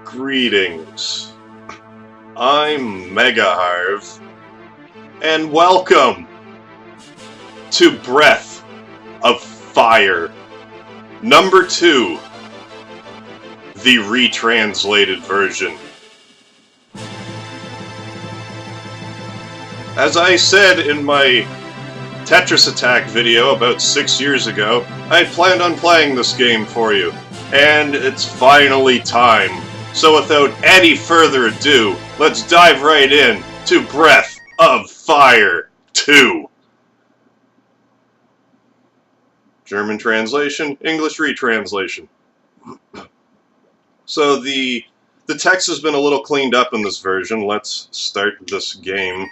Greetings. I'm MegaHarv, and welcome to Breath of Fire, number 2, the retranslated version. As I said in my Tetris Attack video about 6 years ago, I had planned on playing this game for you, and it's finally time. So without any further ado, let's dive right in to Breath of Fire 2. German translation, English retranslation. So the text has been a little cleaned up in this version. Let's start this game.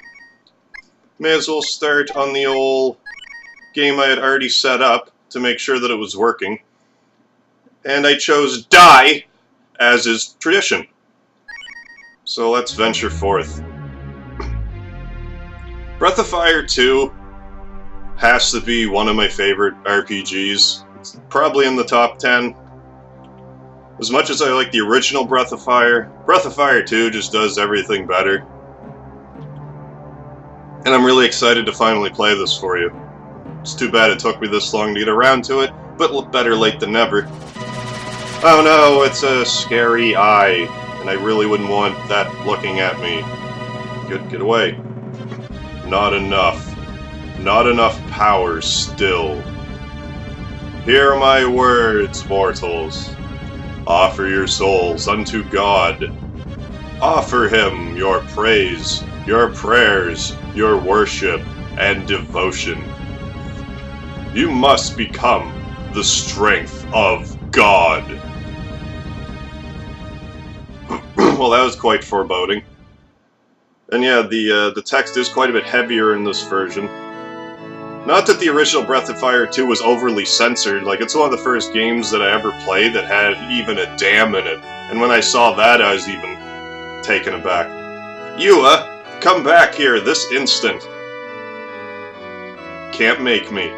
May as well start on the old game I had already set up to make sure that it was working. And I chose Die, as is tradition. So let's venture forth. Breath of Fire 2 has to be one of my favorite RPGs. It's probably in the top 10. As much as I like the original Breath of Fire 2 just does everything better. And I'm really excited to finally play this for you. It's too bad it took me this long to get around to it, but better late than never. Oh no, it's a scary eye, and I really wouldn't want that looking at me. Get away. Not enough. Not enough power still. Hear my words, mortals. Offer your souls unto God. Offer him your praise, your prayers, your worship, and devotion. You must become the strength of God. Well, that was quite foreboding. And yeah, the text is quite a bit heavier in this version. Not that the original Breath of Fire 2 was overly censored, like it's one of the first games that I ever played that had even a damn in it. And when I saw that, I was even taken aback. Yua, come back here this instant. Can't make me.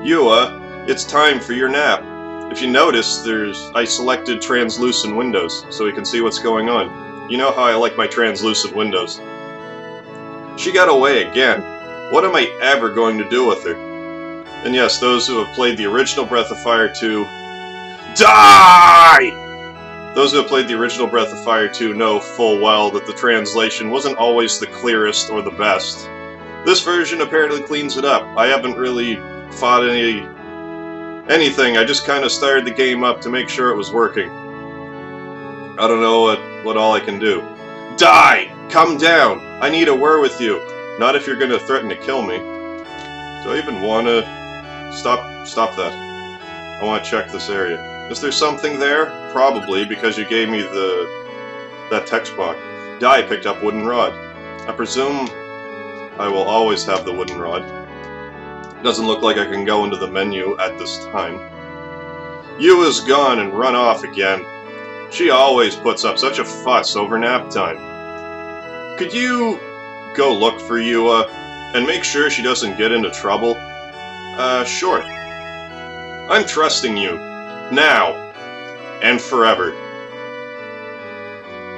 Yua, it's time for your nap. If you notice, I selected translucent windows, so we can see what's going on. You know how I like my translucent windows. She got away again. What am I ever going to do with her? And yes, those who have played the original Breath of Fire 2... DIE! Those who have played the original Breath of Fire 2 know full well that the translation wasn't always the clearest or the best. This version apparently cleans it up. I haven't really fought anything, I just kind of started the game up to make sure it was working. I don't know what all I can do. Die! Come down! I need a word with you. Not if you're going to threaten to kill me. Do I even want to... Stop that. I want to check this area. Is there something there? Probably, because you gave me that text box. Die picked up wooden rod. I presume I will always have the wooden rod. Doesn't look like I can go into the menu at this time. Yua's gone and run off again. She always puts up such a fuss over nap time. Could you go look for Yua and make sure she doesn't get into trouble? Sure. I'm trusting you. Now. And forever.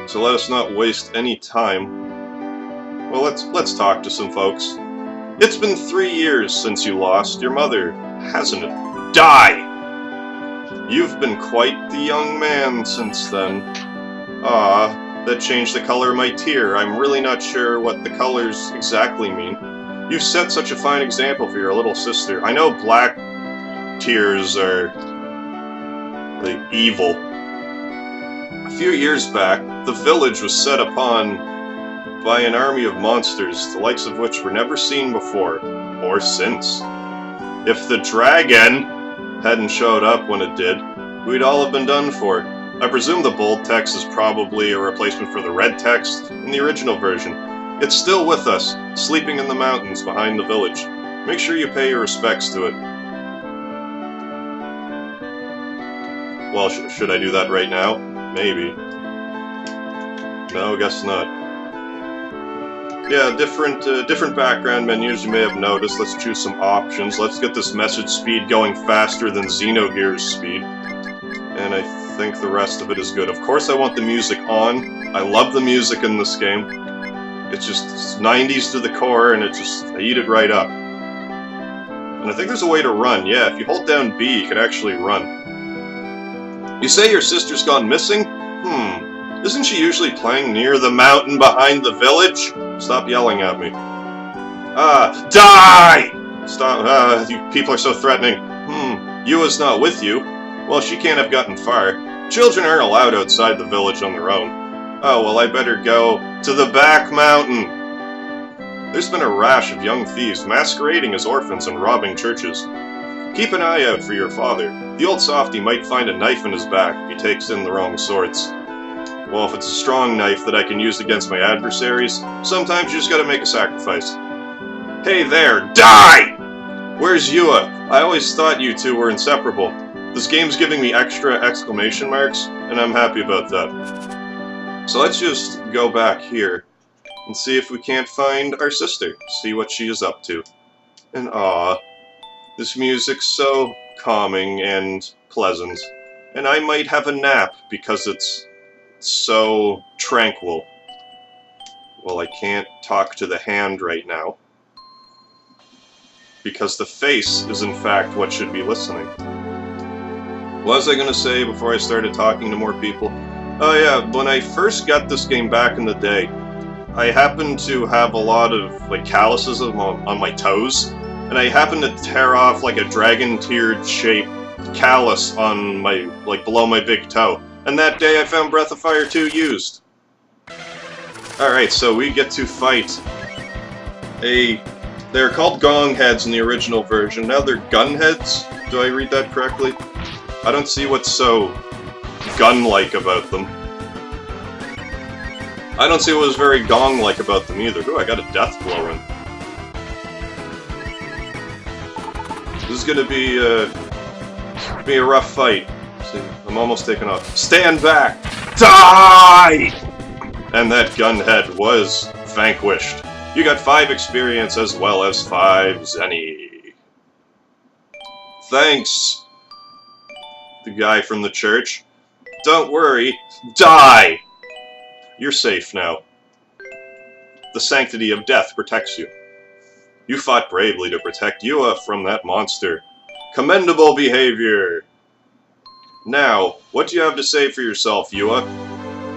So let us not waste any time. Well, let's talk to some folks. It's been 3 years since you lost your mother, hasn't it? Die! You've been quite the young man since then. Ah, that changed the color of my tear. I'm really not sure what the colors exactly mean. You've set such a fine example for your little sister. I know black tears are... like, evil. A few years back, the village was set upon by an army of monsters, the likes of which were never seen before, or since. If the dragon hadn't showed up when it did, we'd all have been done for. I presume the bold text is probably a replacement for the red text in the original version. It's still with us, sleeping in the mountains behind the village. Make sure you pay your respects to it. Well, should I do that right now? Maybe. No, guess not. Yeah, different background menus you may have noticed. Let's choose some options. Let's get this message speed going faster than Xenogears speed. And I think the rest of it is good. Of course I want the music on. I love the music in this game. It's just it's 90s to the core, and I eat it right up. And I think there's a way to run. Yeah, if you hold down B, you can actually run. You say your sister's gone missing? Isn't she usually playing near the mountain behind the village? Stop yelling at me. Die! Stop, you people are so threatening. Yua's not with you. Well, she can't have gotten far. Children aren't allowed outside the village on their own. Oh, well, I better go to the back mountain. There's been a rash of young thieves masquerading as orphans and robbing churches. Keep an eye out for your father. The old softy might find a knife in his back if he takes in the wrong sorts. Well, if it's a strong knife that I can use against my adversaries, sometimes you just gotta make a sacrifice. Hey there, die! Where's Yua? I always thought you two were inseparable. This game's giving me extra exclamation marks, and I'm happy about that. So let's just go back here and see if we can't find our sister, see what she is up to. And this music's so calming and pleasant, and I might have a nap because it's so tranquil. Well, I can't talk to the hand right now, because the face is in fact what should be listening. What was I going to say before I started talking to more people? Oh yeah, when I first got this game back in the day, I happened to have a lot of calluses on my toes, and I happened to tear off a dragon-tiered shaped callus on my below my big toe. And that day I found Breath of Fire 2 used. Alright, so we get to fight they're called gong heads in the original version. Now they're gun heads. Do I read that correctly? I don't see what's so gun-like about them. I don't see what was very gong-like about them either. Ooh, I got a death blow in. This is gonna be a rough fight. See, I'm almost taken off. Stand back! Die! And that gun head was vanquished. You got 5 experience as well as 5 zenny. Thanks, the guy from the church. Don't worry. Die! You're safe now. The sanctity of death protects you. You fought bravely to protect Yua from that monster. Commendable behavior! Now, what do you have to say for yourself, Yua?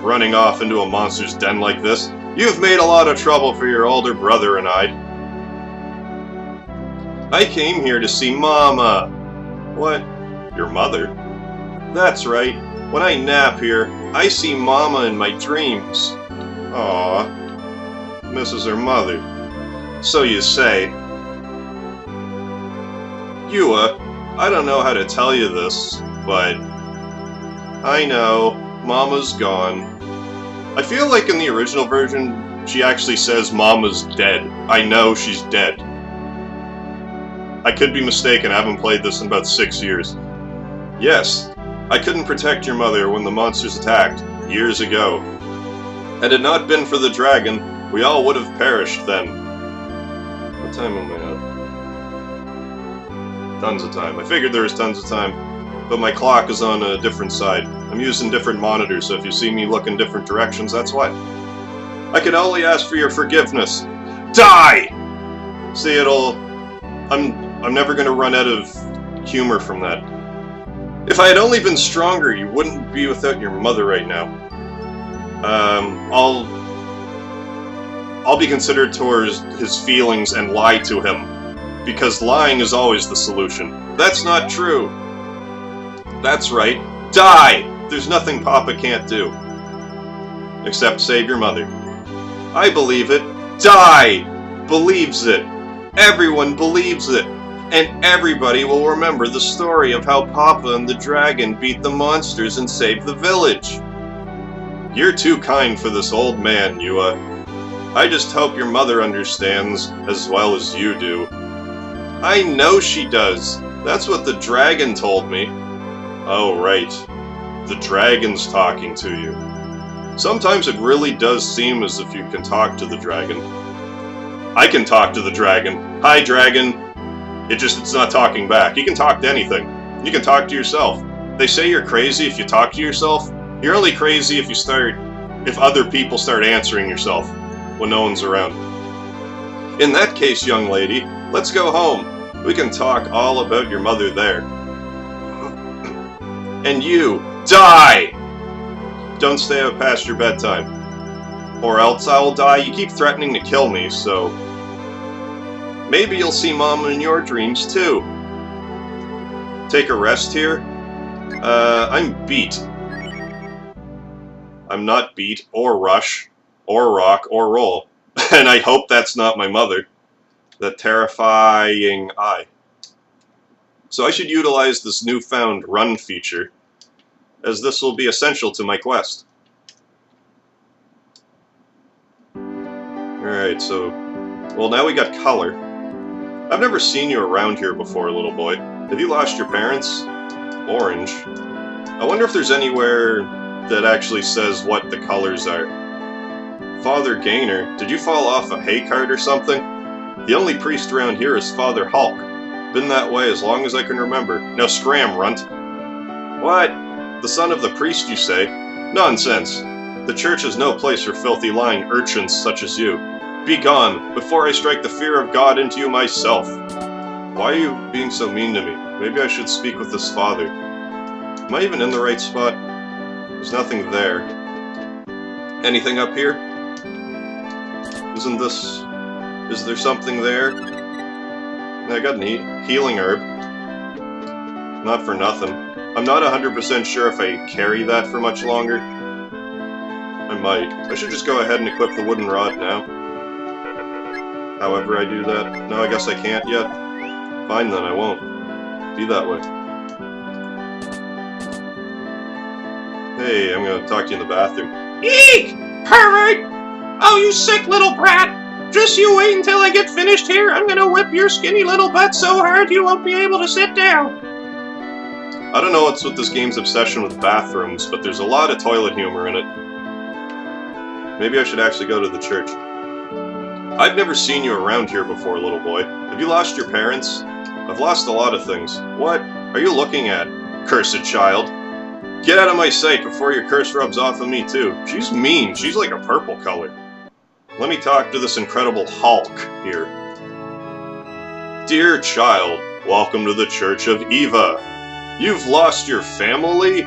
Running off into a monster's den like this? You've made a lot of trouble for your older brother and I came here to see Mama. What? Your mother? That's right. When I nap here, I see Mama in my dreams. Aww. Misses her mother. So you say. Yua, I don't know how to tell you this, but I know, Mama's gone. I feel like in the original version, she actually says Mama's dead. I know she's dead. I could be mistaken, I haven't played this in about 6 years. Yes, I couldn't protect your mother when the monsters attacked, years ago. Had it not been for the dragon, we all would have perished then. What time am I at? Tons of time. I figured there was tons of time, but my clock is on a different side. I'm using different monitors, so if you see me look in different directions, that's why. I can only ask for your forgiveness. Die! See, I'm never gonna run out of humor from that. If I had only been stronger, you wouldn't be without your mother right now. I'll be considered towards his feelings and lie to him, because lying is always the solution. That's not true. That's right. Die! There's nothing Papa can't do. Except save your mother. I believe it. Die! Believes it. Everyone believes it. And everybody will remember the story of how Papa and the dragon beat the monsters and saved the village. You're too kind for this old man, Yua. I just hope your mother understands as well as you do. I know she does. That's what the dragon told me. Oh, right. The dragon's talking to you. Sometimes it really does seem as if you can talk to the dragon. I can talk to the dragon. Hi, dragon. It's not talking back. You can talk to anything. You can talk to yourself. They say you're crazy if you talk to yourself. You're only crazy if other people start answering yourself when no one's around. In that case, young lady, let's go home. We can talk all about your mother there. And you, die! Don't stay up past your bedtime. Or else I will die. You keep threatening to kill me, so... maybe you'll see Mom in your dreams, too. Take a rest here? I'm beat. I'm not beat, or rush, or rock, or roll. And I hope that's not my mother. The terrifying eye. So I should utilize this newfound run feature, as this will be essential to my quest. Alright, so... well, now we got color. I've never seen you around here before, little boy. Have you lost your parents? Orange. I wonder if there's anywhere that actually says what the colors are. Father Gaynor, did you fall off a hay cart or something? The only priest around here is Father Hulk. Been that way as long as I can remember. Now scram, runt. What? The son of the priest, you say? Nonsense. The church is no place for filthy lying urchins such as you. Be gone, before I strike the fear of God into you myself. Why are you being so mean to me? Maybe I should speak with this father. Am I even in the right spot? There's nothing there. Anything up here? Isn't this... is there something there? I got an healing herb. Not for nothing. I'm not 100% sure if I carry that for much longer. I might. I should just go ahead and equip the wooden rod now. However I do that. No, I guess I can't yet. Fine then, I won't. Be that way. Hey, I'm gonna talk to you in the bathroom. Eek! Pervert! Oh, you sick little brat! Just you wait until I get finished here. I'm gonna whip your skinny little butt so hard you won't be able to sit down. I don't know what's with this game's obsession with bathrooms, but there's a lot of toilet humor in it. Maybe I should actually go to the church. I've never seen you around here before, little boy. Have you lost your parents? I've lost a lot of things. What are you looking at, cursed child? Get out of my sight before your curse rubs off of me, too. She's mean. She's like a purple color. Let me talk to this incredible Hulk here. Dear child, welcome to the Church of Eva. You've lost your family?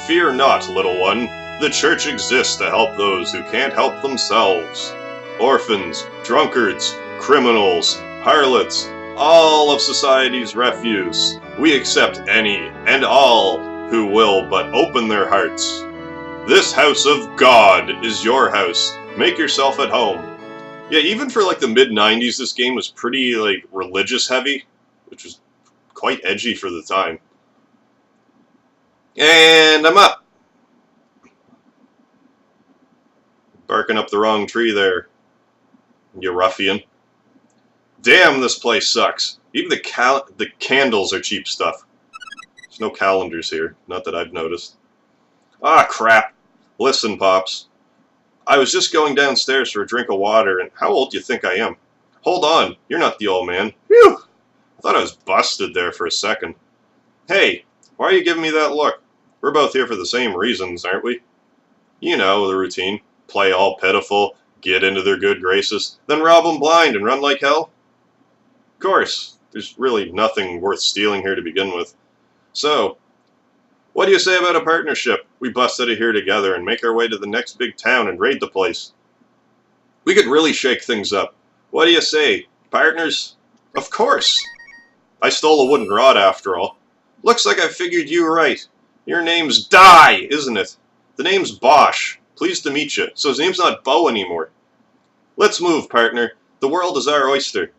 Fear not, little one. The church exists to help those who can't help themselves. Orphans, drunkards, criminals, harlots, all of society's refuse. We accept any and all who will but open their hearts. This house of God is your house. Make yourself at home. Yeah, even for like the mid-90s, this game was pretty like religious heavy, which was quite edgy for the time. And I'm up. Barking up the wrong tree there, you ruffian. Damn, this place sucks. Even the candles are cheap stuff. There's no calendars here, not that I've noticed. Ah, crap. Listen, Pops. I was just going downstairs for a drink of water, and how old do you think I am? Hold on, you're not the old man. Phew! I thought I was busted there for a second. Hey, why are you giving me that look? We're both here for the same reasons, aren't we? You know, the routine. Play all pitiful, get into their good graces, then rob them blind and run like hell? Of course, there's really nothing worth stealing here to begin with. So, what do you say about a partnership? We bust out of here together and make our way to the next big town and raid the place. We could really shake things up. What do you say? Partners? Of course. I stole a wooden rod after all. Looks like I figured you right. Your name's Die, isn't it? The name's Bosch. Pleased to meet you. So his name's not Bo anymore. Let's move, partner. The world is our oyster.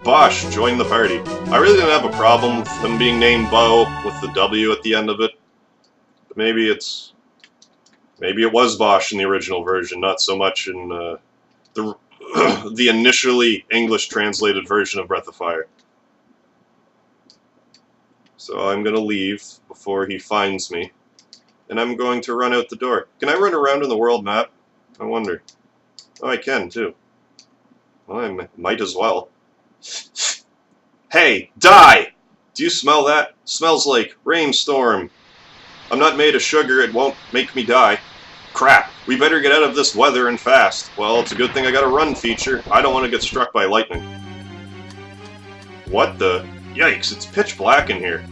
Bosch, join the party. I really didn't have a problem with him being named Bo with the W at the end of it. But maybe it was Bosch in the original version, not so much in the initially English translated version of Breath of Fire. So I'm gonna leave before he finds me. And I'm going to run out the door. Can I run around in the world map? I wonder. Oh, I can, too. Well, I might as well. Hey, Die! Do you smell that? Smells like rainstorm. I'm not made of sugar, it won't make me die. Crap, we better get out of this weather and fast. Well, it's a good thing I got a run feature. I don't want to get struck by lightning. What the? Yikes, it's pitch black in here.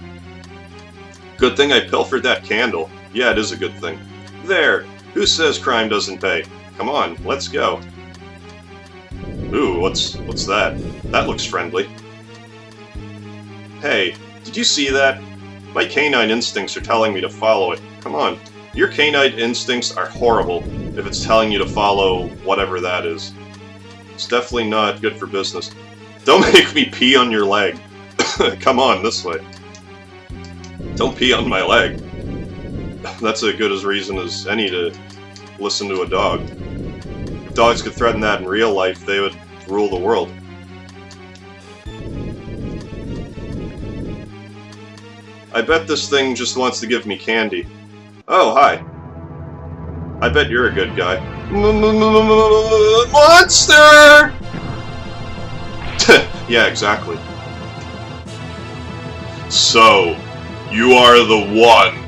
Good thing I pilfered that candle. Yeah, it is a good thing. There! Who says crime doesn't pay? Come on, let's go. Ooh, what's that? That looks friendly. Hey, did you see that? My canine instincts are telling me to follow it. Come on. Your canine instincts are horrible if it's telling you to follow whatever that is. It's definitely not good for business. Don't make me pee on your leg. Come on, this way. Don't pee on my leg. That's as good a reason as any to listen to a dog. If dogs could threaten that in real life, they would rule the world. I bet this thing just wants to give me candy. Oh, hi. I bet you're a good guy. Monster! Yeah, exactly. So, you are the one.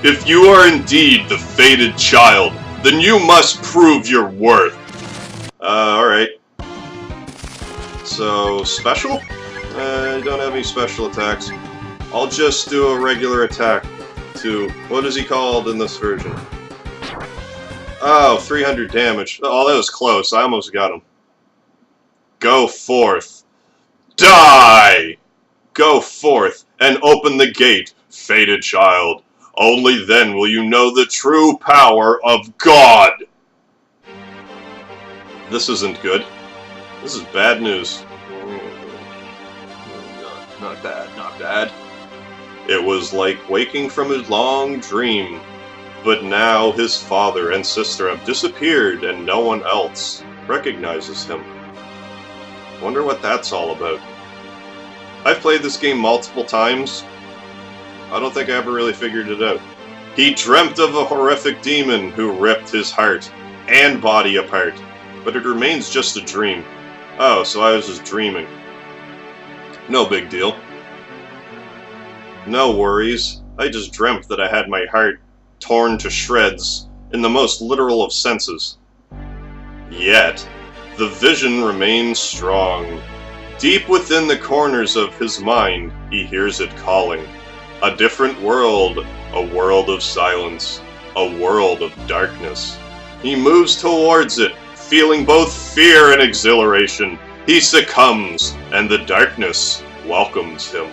If you are indeed the fated child, then you must prove your worth. Alright. So, special? I don't have any special attacks. I'll just do a regular attack to... What is he called in this version? Oh, 300 damage. Oh, that was close. I almost got him. Go forth. Die! Go forth and open the gate, fated child. Only then will you know the true power of God. This isn't good. This is bad news. Not bad, not bad. It was like waking from a long dream, but now his father and sister have disappeared and no one else recognizes him. Wonder what that's all about. I've played this game multiple times. I don't think I ever really figured it out. He dreamt of a horrific demon who ripped his heart and body apart, but it remains just a dream. Oh, so I was just dreaming. No big deal. No worries. I just dreamt that I had my heart torn to shreds in the most literal of senses. Yet, the vision remains strong. Deep within the corners of his mind, he hears it calling. A different world, a world of silence, a world of darkness. He moves towards it, feeling both fear and exhilaration. He succumbs, and the darkness welcomes him.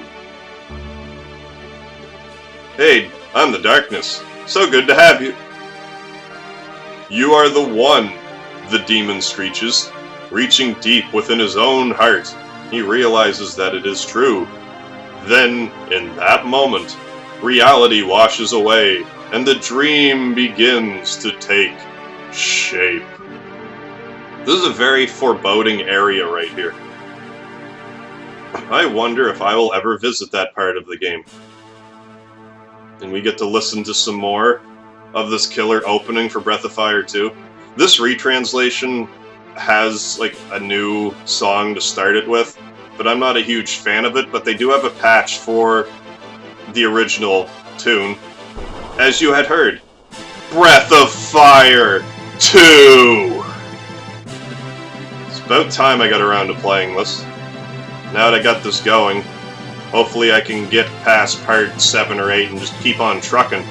Hey, I'm the darkness. So good to have you. You are the one, the demon screeches. Reaching deep within his own heart, he realizes that it is true. Then, in that moment, reality washes away, and the dream begins to take shape. This is a very foreboding area right here. I wonder if I will ever visit that part of the game. And we get to listen to some more of this killer opening for Breath of Fire 2. This retranslation has like a new song to start it with, but I'm not a huge fan of it, but they do have a patch for the original tune. As you had heard, Breath of Fire 2! It's about time I got around to playing this. Now that I got this going, hopefully I can get past part 7 or 8 and just keep on trucking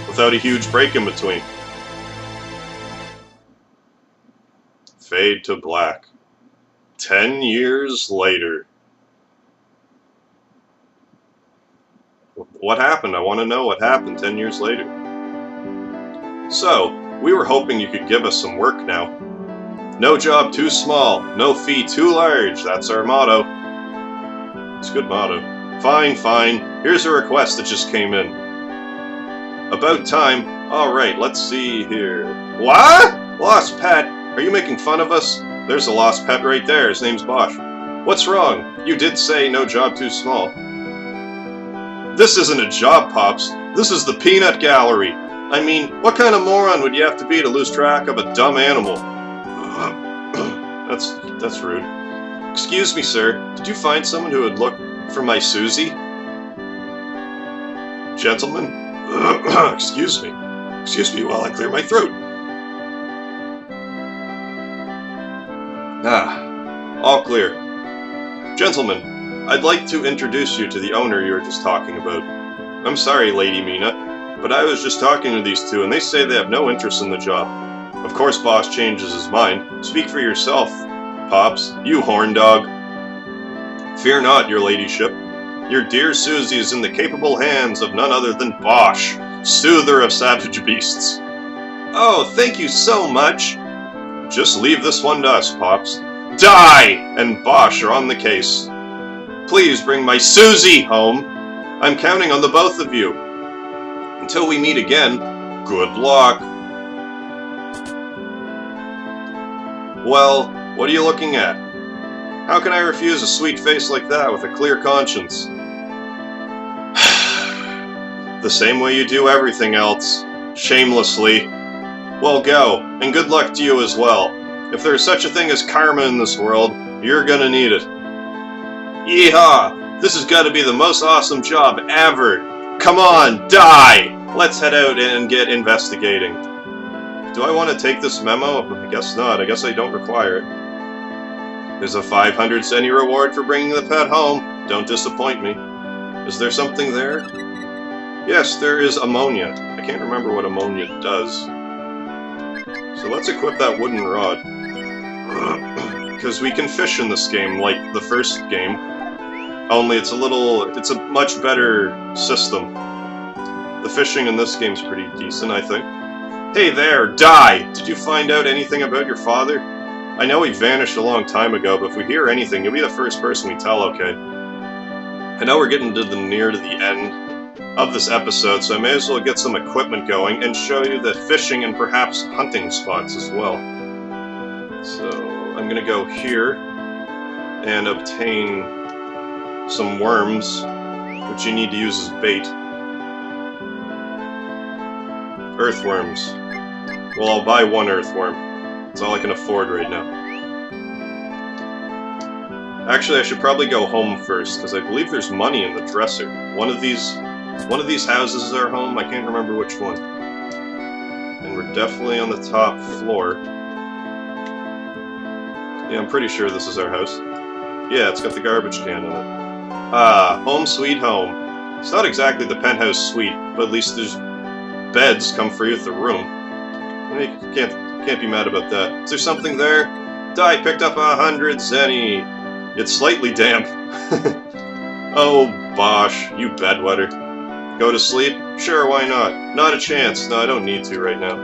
without a huge break in between. Fade to black. 10 years later. What happened? I want to know what happened 10 years later. So, we were hoping you could give us some work now. No job too small, no fee too large, that's our motto. It's a good motto. Fine, fine, here's a request that just came in. About time. Alright, let's see here. What? Lost pet? Are you making fun of us? There's a lost pet right there, his name's Bosch. What's wrong? You did say no job too small. This isn't a job, Pops. This is the peanut gallery. I mean, what kind of moron would you have to be to lose track of a dumb animal? That's rude. Excuse me, sir. Did you find someone who would look for my Susie? Gentlemen, Excuse me. Excuse me while I clear my throat. Ah, all clear. Gentlemen, I'd like to introduce you to the owner you were just talking about. I'm sorry, Lady Mina, but I was just talking to these two and they say they have no interest in the job. Of course Boss changes his mind. Speak for yourself, Pops, you horn dog. Fear not, your ladyship. Your dear Susie is in the capable hands of none other than Bosch, soother of savage beasts. Oh, thank you so much. Just leave this one to us, Pops. Die! And Bosch are on the case. Please bring my Susie home. I'm counting on the both of you. Until we meet again, good luck. Well, what are you looking at? How can I refuse a sweet face like that with a clear conscience? The same way you do everything else. Shamelessly. Well, go, and good luck to you as well. If there's such a thing as karma in this world, you're gonna need it. Yeehaw! This has got to be the most awesome job ever! Come on, die! Let's head out and get investigating. Do I want to take this memo? I guess not. I guess I don't require it. There's a 500 centi reward for bringing the pet home. Don't disappoint me. Is there something there? Yes, there is ammonia. I can't remember what ammonia does. So let's equip that wooden rod. Because we can fish in this game like the first game. Only it's a much better system. The fishing in this game's pretty decent, I think. Hey there, die! Did you find out anything about your father? I know he vanished a long time ago, but if we hear anything, you'll be the first person we tell, okay? I know we're getting near to the end of this episode, so I may as well get some equipment going and show you the fishing and perhaps hunting spots as well. So, I'm gonna go here and obtain some worms, which you need to use as bait. Earthworms. Well, I'll buy one earthworm. That's all I can afford right now. Actually, I should probably go home first, because I believe there's money in the dresser. One of these houses is our home. I can't remember which one. And we're definitely on the top floor. Yeah, I'm pretty sure this is our house. Yeah, it's got the garbage can in it. Ah, home sweet home. It's not exactly the penthouse suite, but at least there's beds come free with the room. I mean, you can't be mad about that. Is there something there? Die picked up 100 zenny. It's slightly damp. Oh, Bosh, you bedwetter. Go to sleep? Sure, why not? Not a chance. No, I don't need to right now.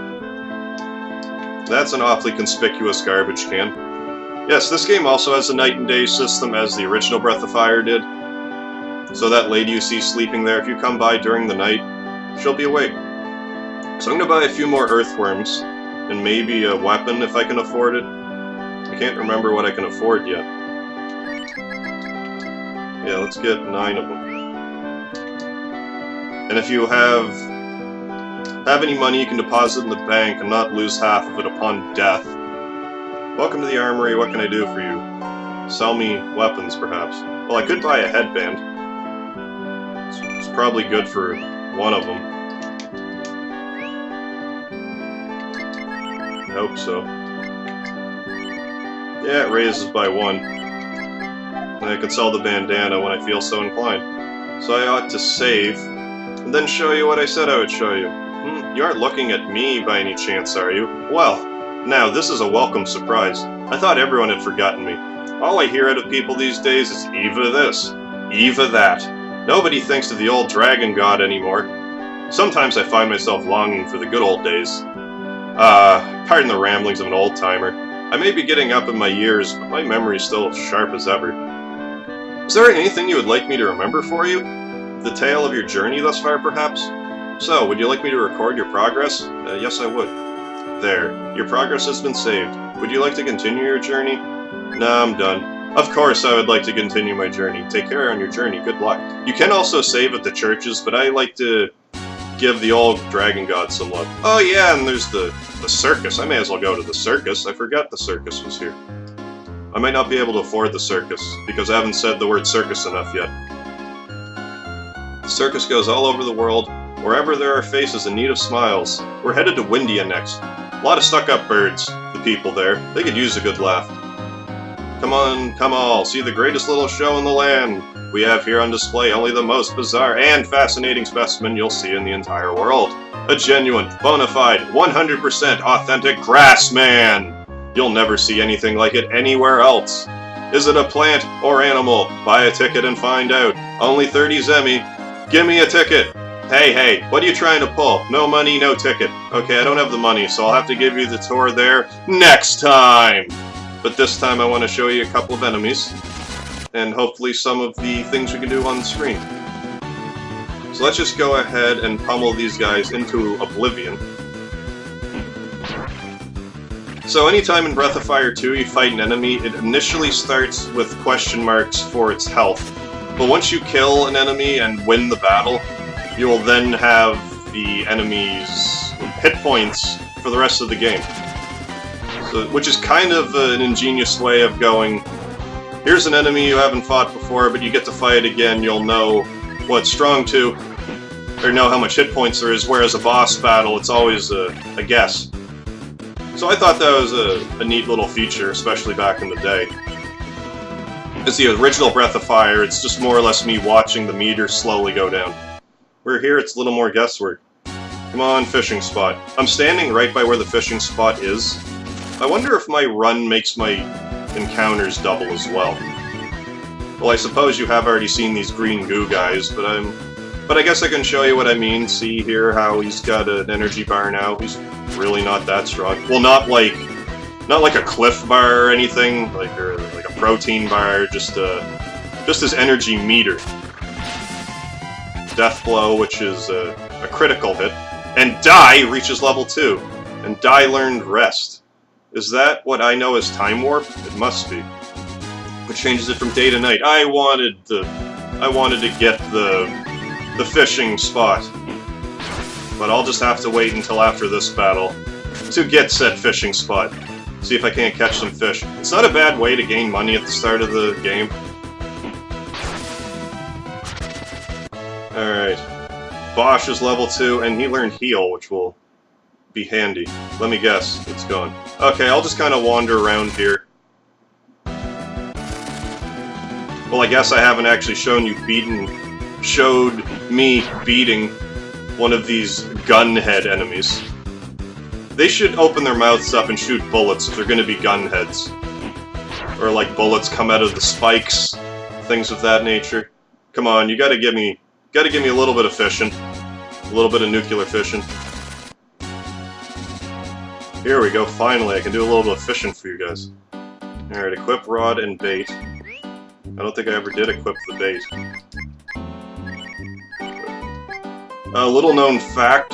That's an awfully conspicuous garbage can. Yes, this game also has a night and day system as the original Breath of Fire did. So that lady you see sleeping there, if you come by during the night, she'll be awake. So I'm going to buy a few more earthworms, and maybe a weapon if I can afford it. I can't remember what I can afford yet. Yeah, let's get 9 of them. And if you have any money, you can deposit in the bank and not lose half of it upon death. Welcome to the armory, what can I do for you? Sell me weapons, perhaps. Well, I could buy a headband. It's probably good for one of them. I hope so. Yeah, it raises by 1. And I can sell the bandana when I feel so inclined. So I ought to save, and then show you what I said I would show you. You aren't looking at me by any chance, are you? Well, now this is a welcome surprise. I thought everyone had forgotten me. All I hear out of people these days is Eva this, Eva that. Nobody thinks of the old dragon god anymore. Sometimes I find myself longing for the good old days. Pardon the ramblings of an old-timer. I may be getting up in my years, but my memory's still as sharp as ever. Is there anything you would like me to remember for you? The tale of your journey thus far, perhaps? So, would you like me to record your progress? Yes, I would. There. Your progress has been saved. Would you like to continue your journey? Nah, I'm done. Of course I would like to continue my journey. Take care on your journey. Good luck. You can also save at the churches, but I like to give the old dragon god some love. Oh yeah, and there's the circus. I may as well go to the circus. I forgot the circus was here. I might not be able to afford the circus, because I haven't said the word circus enough yet. The circus goes all over the world, Wherever there are faces in need of smiles. We're headed to Windia next. A lot of stuck-up birds, the people there. They could use a good laugh. Come on, come all, see the greatest little show in the land. We have here on display only the most bizarre and fascinating specimen you'll see in the entire world. A genuine, bona fide, 100% authentic grass man. You'll never see anything like it anywhere else. Is it a plant or animal? Buy a ticket and find out. Only 30 zemi. Give me a ticket. Hey, what are you trying to pull? No money, no ticket. Okay, I don't have the money, so I'll have to give you the tour there next time. But this time I want to show you a couple of enemies, and hopefully some of the things we can do on the screen. So let's just go ahead and pummel these guys into oblivion. So anytime in Breath of Fire 2 you fight an enemy, it initially starts with question marks for its health. But once you kill an enemy and win the battle, you will then have the enemy's hit points for the rest of the game. So, which is kind of an ingenious way of going, here's an enemy you haven't fought before, but you get to fight again, you'll know what it's strong to, or know how much hit points there is, whereas a boss battle, it's always a guess. So I thought that was a neat little feature, especially back in the day. As the original Breath of Fire, it's just more or less me watching the meter slowly go down. We're here, it's a little more guesswork. Come on, fishing spot. I'm standing right by where the fishing spot is. I wonder if my run makes my encounters double as well. Well, I suppose you have already seen these green goo guys, but I guess I can show you what I mean. See here how he's got an energy bar now. He's really not that strong. Well, not like a cliff bar or anything, or like a protein bar, just his energy meter. Death Blow, which is a critical hit, and Die reaches level 2, and Die learned Rest. Is that what I know as Time Warp? It must be. Which changes it from day to night. I wanted to get the fishing spot, but I'll just have to wait until after this battle to get said fishing spot. See if I can't catch some fish. It's not a bad way to gain money at the start of the game. Alright. Bosch is level 2, and he learned Heal, which will be handy. Let me guess. It's gone. Okay, I'll just kind of wander around here. Well, I guess I haven't actually showed me beating one of these gunhead enemies. They should open their mouths up and shoot bullets if they're going to be gunheads. Or like bullets come out of the spikes, things of that nature. Come on, you gotta give me a little bit of fishing. A little bit of nuclear fishing. Here we go, finally, I can do a little bit of fishing for you guys. Alright, equip rod and bait. I don't think I ever did equip the bait. A little known fact,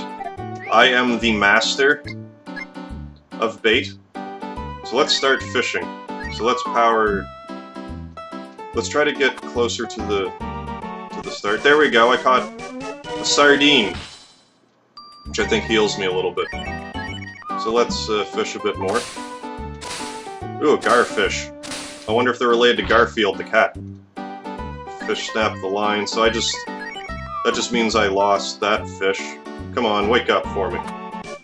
I am the master of bait. So let's start fishing. So let's try to get closer to the start. There we go, I caught a sardine, which I think heals me a little bit. So let's fish a bit more. Ooh, a garfish. I wonder if they're related to Garfield the cat. Fish snapped the line, so that just means I lost that fish. Come on, wake up for me.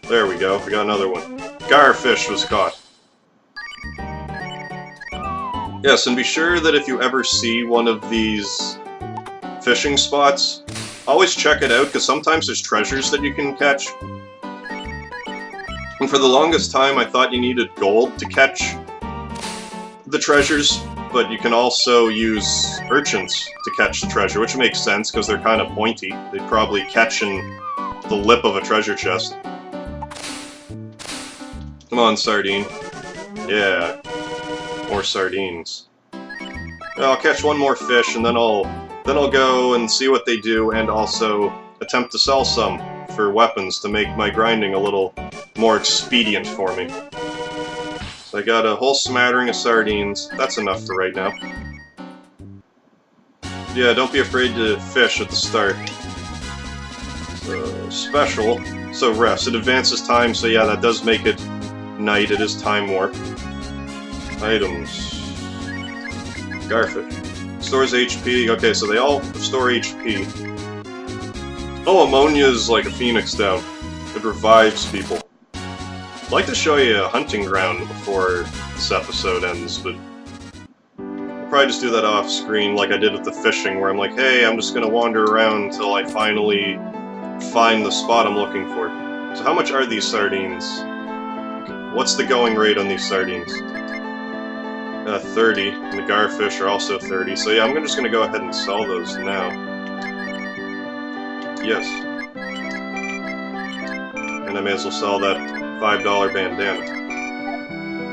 There we go, we got another one. Garfish was caught. Yes, and be sure that if you ever see one of these fishing spots, always check it out, because sometimes there's treasures that you can catch. And for the longest time I thought you needed gold to catch the treasures, but you can also use urchins to catch the treasure, which makes sense because they're kind of pointy. They'd probably catch in the lip of a treasure chest. Come on, sardine. Yeah, more sardines. I'll catch one more fish and then I'll go and see what they do and also attempt to sell some for weapons to make my grinding a little more expedient for me. So I got a whole smattering of sardines. That's enough for right now. Yeah, don't be afraid to fish at the start. So, special. So rest. It advances time, so yeah, that does make it night. It is time warp. Items. Garfish. Stores HP. Okay, so they all store HP. Oh, ammonia is like a phoenix down. It revives people. I'd like to show you a hunting ground before this episode ends, but I'll probably just do that off screen like I did with the fishing, where I'm like, hey, I'm just gonna wander around until I finally find the spot I'm looking for. So how much are these sardines? What's the going rate on these sardines? 30, and the garfish are also 30, so yeah, I'm just gonna go ahead and sell those now. Yes. And I may as well sell that $5 bandana.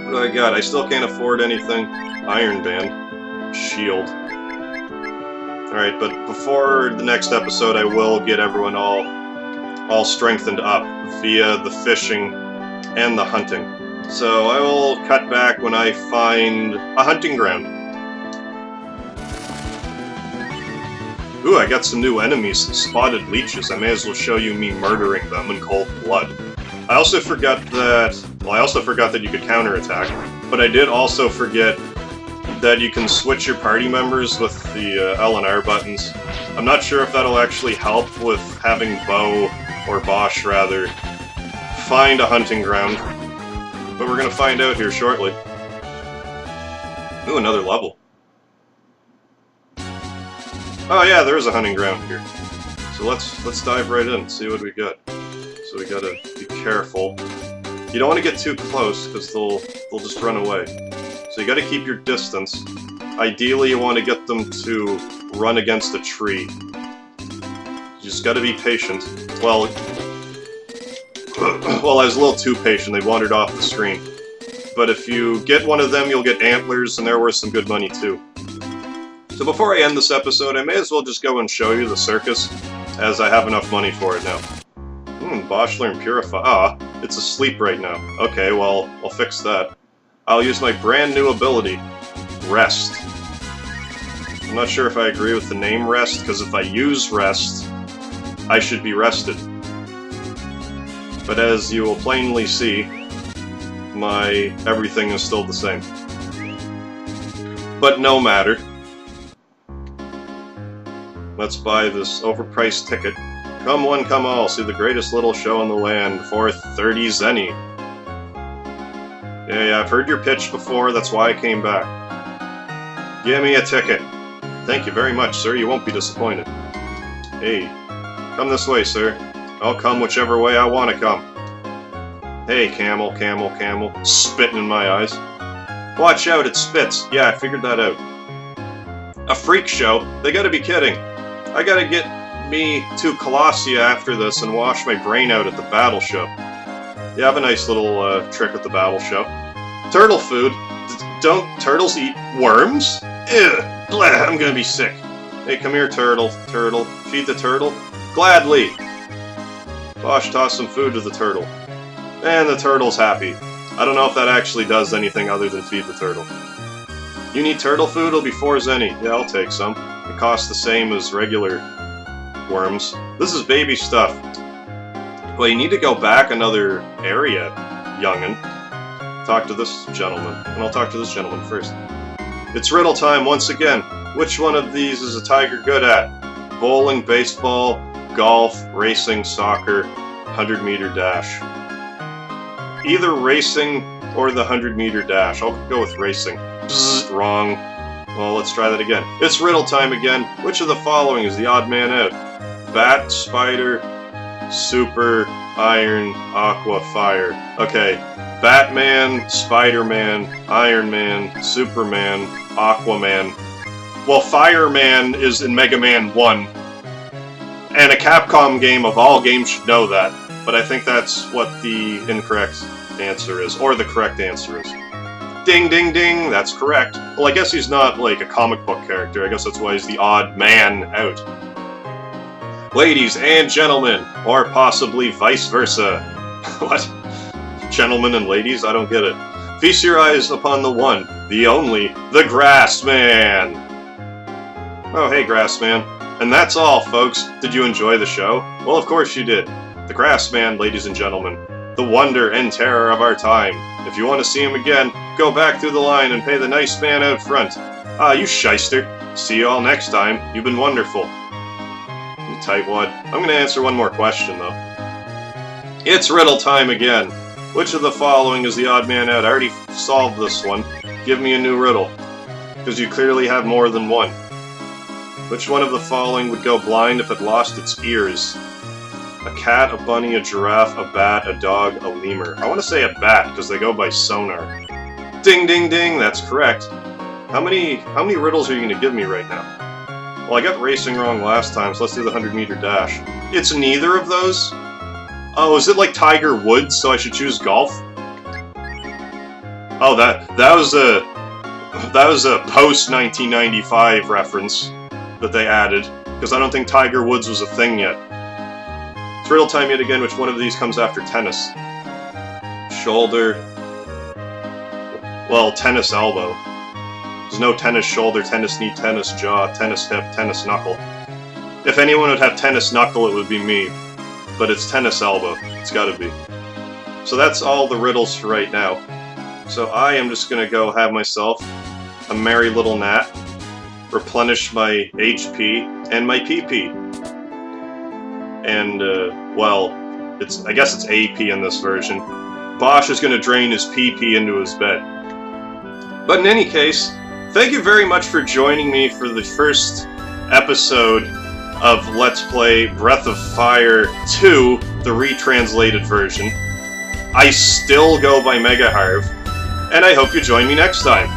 What do I got? I still can't afford anything. Iron band. Shield. Alright, but before the next episode, I will get everyone all strengthened up via the fishing and the hunting. So I will cut back when I find a hunting ground. Ooh, I got some new enemies, some spotted leeches. I may as well show you me murdering them in cold blood. I also forgot that... Well, I also forgot that you could counterattack, but I did also forget that you can switch your party members with the L and R buttons. I'm not sure if that'll actually help with having Bo, or Bosch rather, find a hunting ground, but we're gonna find out here shortly. Ooh, another level. Oh yeah, there is a hunting ground here. So let's dive right in and see what we got. So we gotta be careful. You don't want to get too close, because they'll just run away. So you gotta keep your distance. Ideally, you want to get them to run against a tree. You just gotta be patient. Well, I was a little too patient. They wandered off the screen. But if you get one of them, you'll get antlers, and they're worth some good money too. So before I end this episode, I may as well just go and show you the circus, as I have enough money for it now. Bosch learn Purify. Ah, it's asleep right now. Okay, well, I'll fix that. I'll use my brand new ability, Rest. I'm not sure if I agree with the name Rest, because if I use Rest, I should be rested. But as you will plainly see, my everything is still the same. But no matter. Let's buy this overpriced ticket. Come one, come all, see the greatest little show in the land for 30 zenny. Yeah, I've heard your pitch before, that's why I came back. Give me a ticket. Thank you very much, sir, you won't be disappointed. Hey, come this way, sir. I'll come whichever way I want to come. Hey, camel, camel, camel. Spitting in my eyes. Watch out, it spits. Yeah, I figured that out. A freak show? They gotta be kidding. I gotta get me to Colossia after this and wash my brain out at the battle show. You have a nice little trick at the battle show. Turtle food? Don't turtles eat worms? Ew, blah, I'm gonna be sick. Hey, come here, turtle. Turtle. Feed the turtle? Gladly. Bosch tossed some food to the turtle. And the turtle's happy. I don't know if that actually does anything other than feed the turtle. You need turtle food? It'll be 4 zenny. Yeah, I'll take some. It costs the same as regular worms. This is baby stuff. Well, you need to go back another area, young'un. Talk to this gentleman. And I'll talk to this gentleman first. It's riddle time once again. Which one of these is a tiger good at? Bowling, baseball, golf, racing, soccer, 100-meter dash. Either racing or the 100-meter dash. I'll go with racing. Bzzz, wrong. Well, let's try that again. It's riddle time again. Which of the following is the odd man out? Bat, spider, super, iron, aqua, fire. Okay. Batman, Spider-Man, Iron Man, Superman, Aquaman. Well, Fireman is in MegaMan 1. And a Capcom game of all games should know that. But I think that's what the incorrect answer is. Or the correct answer is. Ding, ding, ding, that's correct. Well, I guess he's not, like, a comic book character. I guess that's why he's the odd man out. Ladies and gentlemen, or possibly vice versa. What? Gentlemen and ladies? I don't get it. Feast your eyes upon the one, the only, the Grassman! Oh, hey, Grassman. And that's all, folks. Did you enjoy the show? Well, of course you did. The Grassman, ladies and gentlemen. The wonder and terror of our time. If you want to see him again, go back through the line and pay the nice man out front. Ah, you shyster. See you all next time. You've been wonderful. tightwad. I'm gonna answer one more question, though. It's riddle time again. Which of the following is the odd man out? I already solved this one. Give me a new riddle. Because you clearly have more than one. Which one of the following would go blind if it lost its ears? A cat, a bunny, a giraffe, a bat, a dog, a lemur. I want to say a bat, because they go by sonar. Ding, ding, ding, that's correct. How many riddles are you going to give me right now? Well, I got racing wrong last time, so let's do the 100-meter dash. It's neither of those? Oh, is it like Tiger Woods, so I should choose golf? Oh, that was a post-1995 reference that they added, because I don't think Tiger Woods was a thing yet. It's riddle time yet again. Which one of these comes after tennis? Shoulder. Well, tennis elbow. There's no tennis shoulder, tennis knee, tennis jaw, tennis hip, tennis knuckle. If anyone would have tennis knuckle, it would be me. But it's tennis elbow. It's gotta be. So that's all the riddles for right now. So I am just gonna go have myself a merry little nap, replenish my HP and my PP. And, well, I guess it's AP in this version. Bosch is gonna drain his PP into his bed. But in any case, thank you very much for joining me for the first episode of Let's Play Breath of Fire 2, the retranslated version. I still go by MegaHarv, and I hope you join me next time.